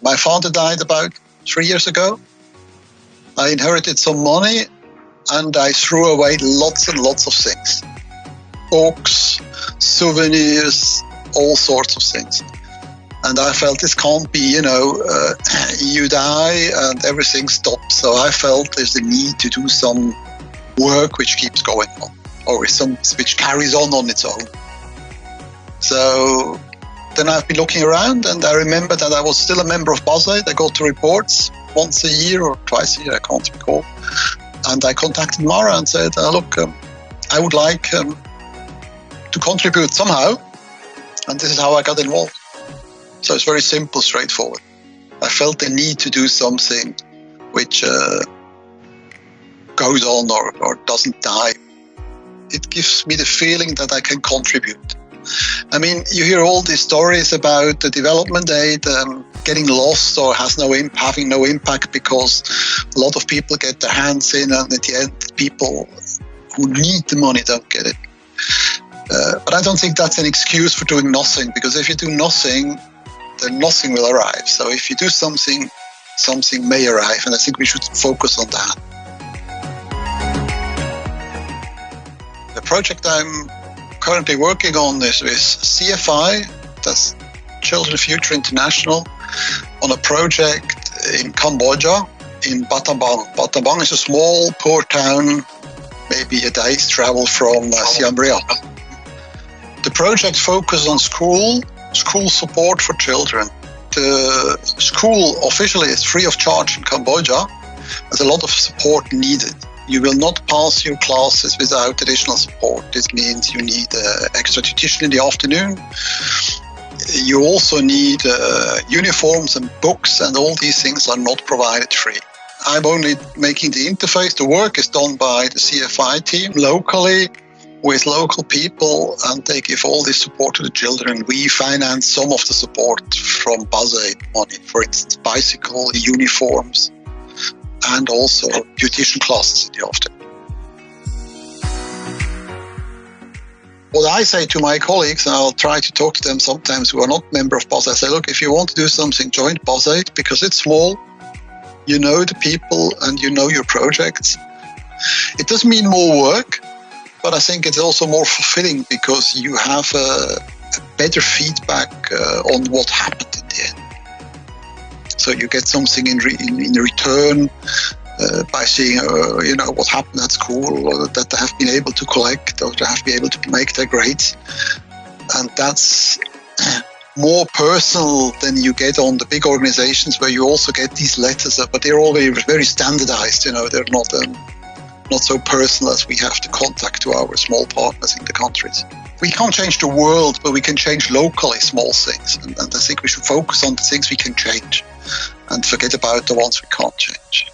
My father died about 3 years ago. I inherited some money and I threw away lots and lots of things. Books, souvenirs, all sorts of things. And I felt this can't be, you die and everything stops. So I felt there's a need to do some work which keeps going on, or which carries on its own. So then I've been looking around, and I remember that I was still a member of Basaid. I got to reports once a year or twice a year, I can't recall. And I contacted Mara and said, look, I would like to contribute somehow. And this is how I got involved. So it's very simple, straightforward. I felt the need to do something which goes on or doesn't die. It gives me the feeling that I can contribute. I mean, you hear all these stories about the development aid getting lost or having no impact because a lot of people get their hands in, and at the end, people who need the money don't get it. But I don't think that's an excuse for doing nothing, because if you do nothing, then nothing will arrive. So if you do something, something may arrive, and I think we should focus on that. The project I'm currently working on is with CFI, that's Children Future International, on a project in Cambodia, in Battambang. Battambang is a small, poor town, maybe a day's travel from Siem Reap. The project focuses on school support for children. The school officially is free of charge in Cambodia. There's a lot of support needed. You will not pass your classes without additional support. This means you need extra tuition in the afternoon. You also need uniforms and books, and all these things are not provided free. I'm only making the interface. The work is done by the CFI team locally with local people, and they give all this support to the children. We finance some of the support from Basaid money, for instance, bicycle, uniforms, and also tuition classes in the afternoon. What I say to my colleagues, and I'll try to talk to them sometimes who are not member of Basaid, I say, look, if you want to do something, join Basaid, because it's small, you know the people and you know your projects. It does mean more work, but I think it's also more fulfilling because you have a better feedback on what happened in the end. So you get something in return by seeing, what happened at school, or that they have been able to collect, or they have been able to make their grades. And that's more personal than you get on the big organizations where you also get these letters, but they're all very standardized. They're not so personal as we have to contact to our small partners in the countries. We can't change the world, but we can change locally small things. And I think we should focus on the things we can change and forget about the ones we can't change.